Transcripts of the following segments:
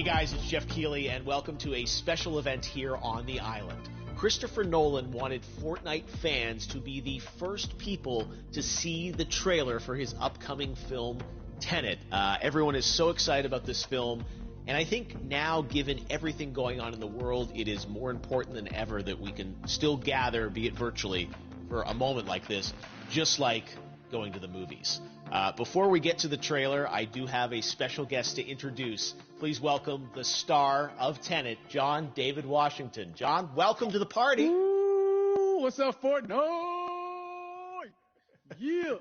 Hey guys, it's Jeff Keighley, and welcome to a special event here on the island. Christopher Nolan wanted Fortnite fans to be the first people to see the trailer for his upcoming film, Tenet. Everyone is so excited about this film, and I think now, given everything going on in the world, it is more important than ever that we can still gather, be it virtually, for a moment like this, just like going to the movies. Before we get to the trailer, I do have a special guest to introduce. Please welcome the star of Tenet, John David Washington. John, welcome to the party. Ooh, what's up, Fortnite? Yeah.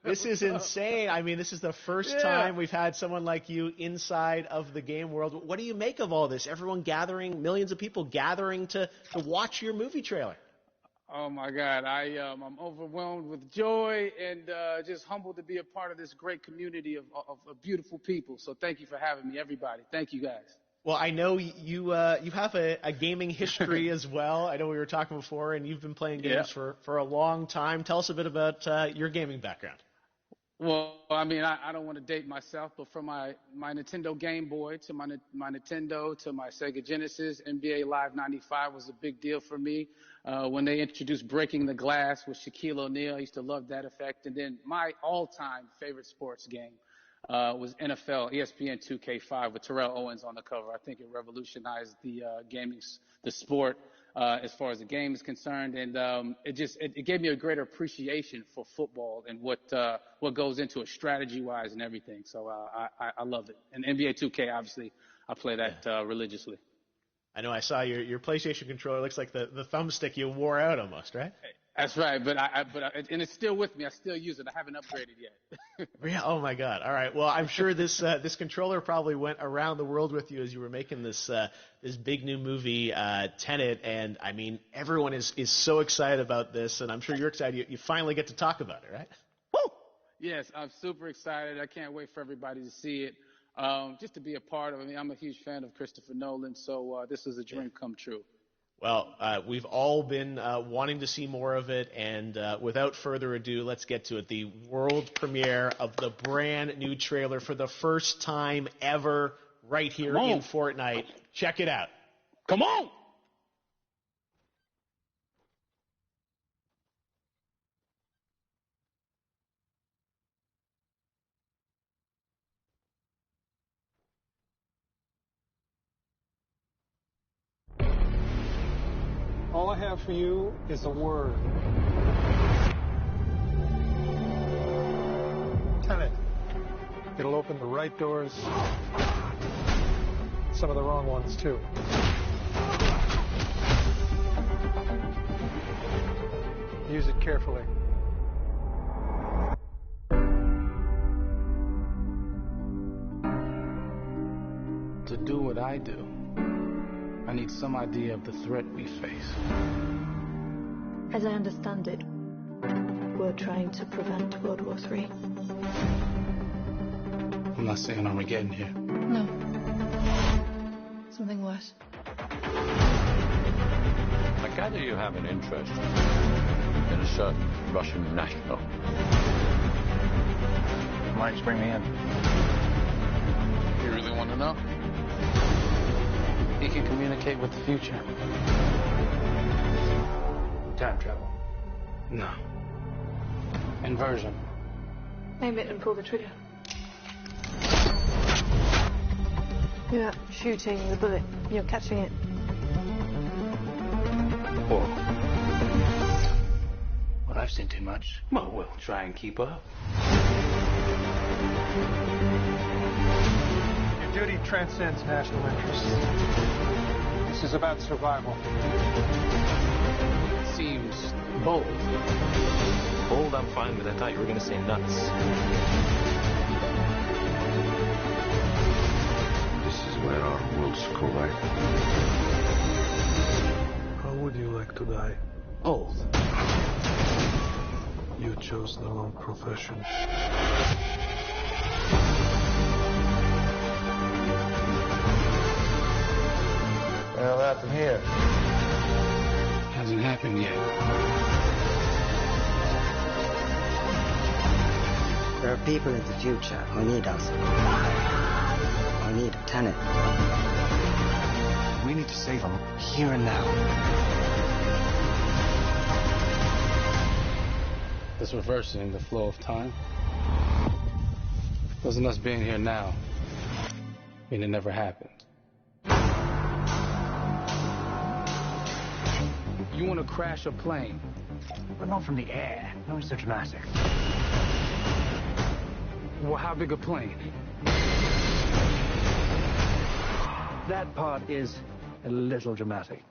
This is insane. I mean, this is the first time we've had someone like you inside of the game world. What do you make of all this? Everyone gathering, millions of people gathering to watch your movie trailer. Oh my God, I'm overwhelmed with joy and just humbled to be a part of this great community of beautiful people. So thank you for having me, everybody. Thank you, guys. Well, I know you have a gaming history as well. I know we were talking before, and you've been playing games for a long time. Tell us a bit about your gaming background. Well, I mean, I don't want to date myself, but from my Nintendo Game Boy to my Nintendo to my Sega Genesis, NBA Live 95 was a big deal for me. When they introduced Breaking the Glass with Shaquille O'Neal, I used to love that effect. And then my all-time favorite sports game was NFL ESPN 2K5 with Terrell Owens on the cover. I think it revolutionized the sport as far as the game is concerned, and it gave me a greater appreciation for football and what goes into it strategy-wise and everything. So I love it. And NBA 2K, obviously, I play that religiously. I know I saw your PlayStation controller. Looks like the thumbstick you wore out almost, right? That's right, and it's still with me. I still use it. I haven't upgraded yet. Yeah. Oh my God. All right. Well, I'm sure this controller probably went around the world with you as you were making this big new movie, Tenet. And I mean, everyone is so excited about this, and I'm sure you're excited. You finally get to talk about it, right? Woo! Yes, I'm super excited. I can't wait for everybody to see it. Just to be a part of it. I mean, I'm a huge fan of Christopher Nolan, so this is a dream come true. Well, we've all been wanting to see more of it, and without further ado, let's get to it. The world premiere of the brand new trailer for the first time ever right here in Fortnite. Check it out. Come on! All I have for you is a word. Tenet. It'll open the right doors, some of the wrong ones too. Use it carefully. To do what I do, I need some idea of the threat we face. As I understand it, we're trying to prevent World War III. I'm not saying Armageddon here. No. Something worse. I gather you have an interest in a certain Russian national. Why don't you bring me in? You really want to know? He can communicate with the future. Time travel? No. Inversion. Aim it and pull the trigger. You're not shooting the bullet, you're catching it. Whoa. Well, I've seen too much. Well, we'll try and keep up. Your duty transcends national interests. This is about survival. Seems bold. Bold, I'm fine with. I thought you were going to say nuts. This is where our worlds collide. How would you like to die? Old. You chose the wrong profession. Well, that's here. Hasn't happened yet. There are people in the future who need us. I need Tenet. We need to save him here and now. This reversing the flow of time. Doesn't us being here now mean it never happened? You want to crash a plane? But not from the air. No, it's so dramatic. Well, how big a plane? That part is a little dramatic.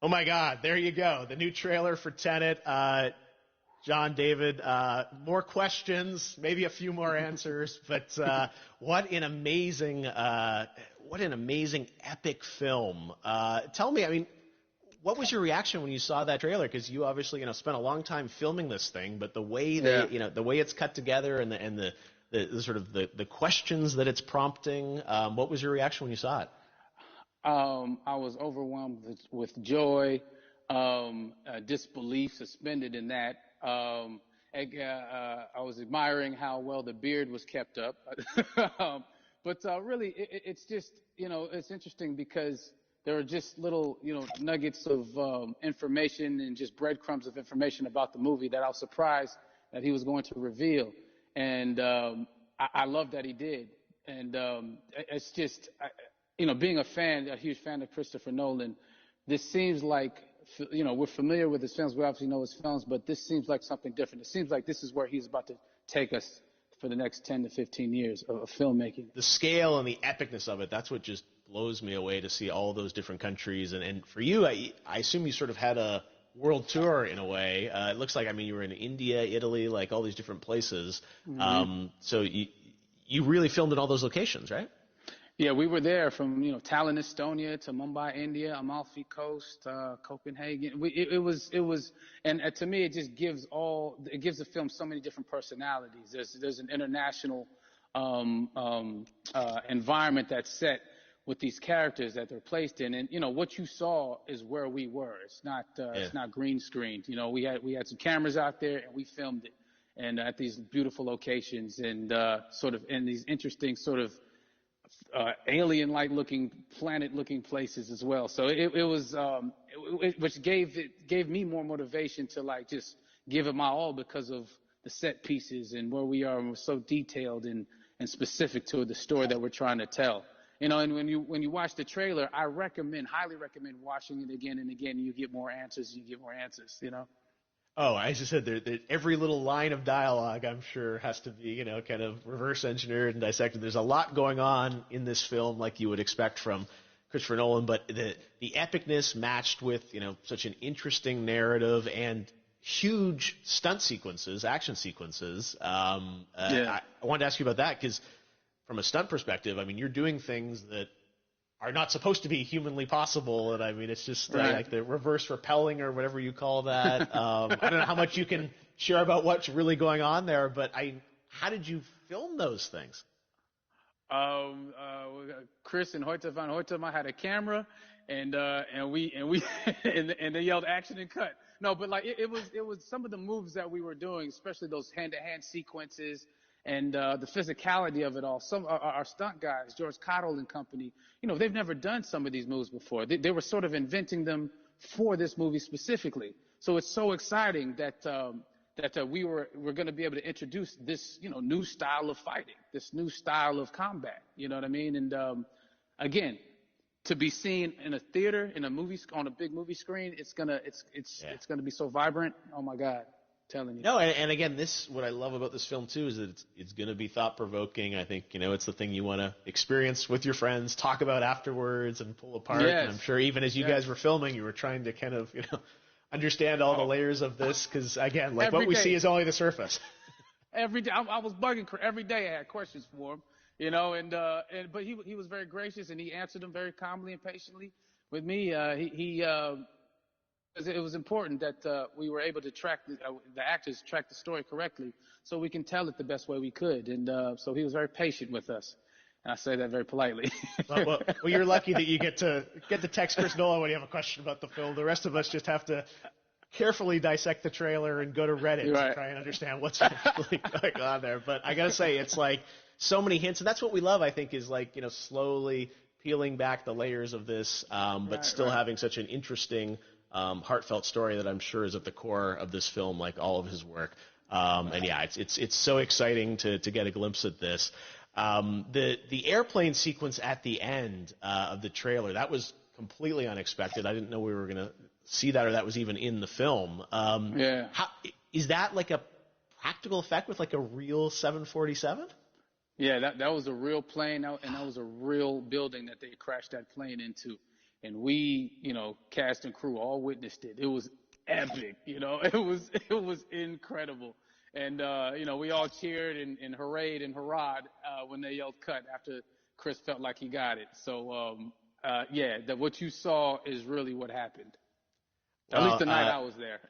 Oh my God, there you go. The new trailer for Tenet. John, David, more questions, maybe a few more answers, but what an amazing epic film. Tell me, I mean, what was your reaction when you saw that trailer? Because you obviously, spent a long time filming this thing, but the way the way it's cut together and the sort of the questions that it's prompting, what was your reaction when you saw it? I was overwhelmed with joy, disbelief, suspended in that. I was admiring how well the beard was kept up. But really, it's just, it's interesting because there are just little, nuggets of information and just breadcrumbs of information about the movie that I was surprised that he was going to reveal. And I love that he did. And it's just... being a huge fan of Christopher Nolan, this seems like, we're familiar with his films. We obviously know his films, but this seems like something different. It seems like this is where he's about to take us for the next 10 to 15 years of filmmaking. The scale and the epicness of it, that's what just blows me away to see all those different countries. And for you, I assume you sort of had a world tour in a way. It looks like, you were in India, Italy, like all these different places. Mm-hmm. So you really filmed in all those locations, right? Yeah, we were there from, Tallinn, Estonia to Mumbai, India, Amalfi Coast, Copenhagen. It was, and to me, it just gives the film so many different personalities. There's an international environment that's set with these characters that they're placed in, and what you saw is where we were. It's not green screened. We had some cameras out there and we filmed it, and at these beautiful locations and sort of in these interesting sort of alien-like looking, planet-looking places as well. So it was, which gave me more motivation to just give it my all because of the set pieces and where we are, and we're so detailed and specific to the story that we're trying to tell. And when you watch the trailer, I highly recommend watching it again and again. You get more answers. Oh, I just said every little line of dialogue, I'm sure, has to be, kind of reverse engineered and dissected. There's a lot going on in this film, like you would expect from Christopher Nolan, but the epicness matched with, such an interesting narrative and huge stunt sequences, action sequences. I wanted to ask you about that because from a stunt perspective, you're doing things that are not supposed to be humanly possible, and it's just like the reverse rappelling or whatever you call that. I don't know how much you can share about what's really going on there, but how did you film those things? Chris and Hoyte van Hoytema had a camera, and they yelled action and cut. No, but it was some of the moves that we were doing, especially those hand-to-hand sequences. And the physicality of it all. Some our stunt guys, George Cottle and company, they've never done some of these moves before. They were sort of inventing them for this movie specifically. So it's so exciting that we're going to be able to introduce this new style of fighting, this new style of combat. You know what I mean? And again, to be seen in a theater, in a movie, on a big movie screen, it's gonna be so vibrant. Oh my God. Telling you. No, and again, what I love about this film too is that it's going to be thought provoking. I think it's the thing you want to experience with your friends, talk about afterwards, and pull apart. Yes. And I'm sure even as you guys were filming, you were trying to kind of understand all the layers of this because again, what we see is only the surface. Every day, I was bugging. Every day, I had questions for him, but he was very gracious and he answered them very calmly and patiently with me. It was important that we were able to track the actors track the story correctly, so we can tell it the best way we could. And so he was very patient with us. And I say that very politely. Well, you're lucky that you get to text Chris Nolan when you have a question about the film. The rest of us just have to carefully dissect the trailer and go to Reddit to try and understand what's actually going on there. But I gotta say, it's like so many hints, and that's what we love. I think is like slowly peeling back the layers of this, but still having such an interesting, heartfelt story that I'm sure is at the core of this film, like all of his work. And yeah, it's so exciting to get a glimpse at this. The airplane sequence at the end of the trailer, that was completely unexpected. I didn't know we were gonna see that, or that was even in the film. Is that like a practical effect with like a real 747? Yeah, that was a real plane, and that was a real building that they crashed that plane into. And we, cast and crew all witnessed it. It was epic, it was incredible. And, we all cheered and hurrayed and hurrahed when they yelled cut after Chris felt like he got it. So, what you saw is really what happened. At least the night I was there.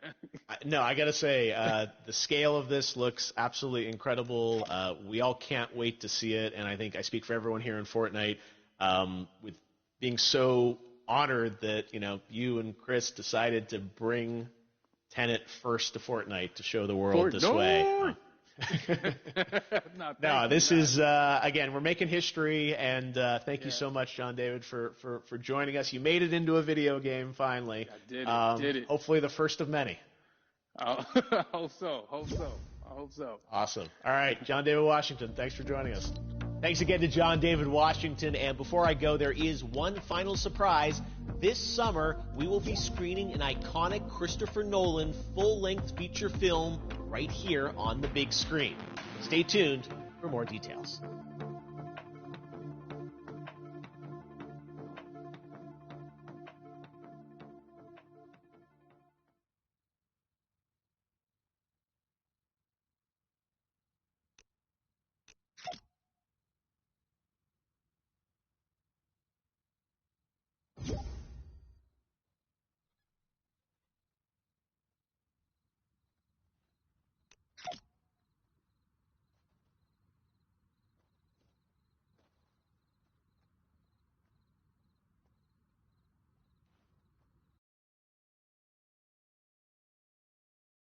No, I got to say, the scale of this looks absolutely incredible. We all can't wait to see it, and I think I speak for everyone here in Fortnite with being so honored that you and Chris decided to bring Tenet first to Fortnite to show the world this way. No, this is again, we're making history, and thank you so much, John David, for joining us. You made it into a video game finally. I did it. Hopefully the first of many. I hope so. Awesome. All right, John David Washington, thanks for joining us. Thanks again to John David Washington. And before I go, there is one final surprise. This summer, we will be screening an iconic Christopher Nolan full-length feature film right here on the big screen. Stay tuned for more details.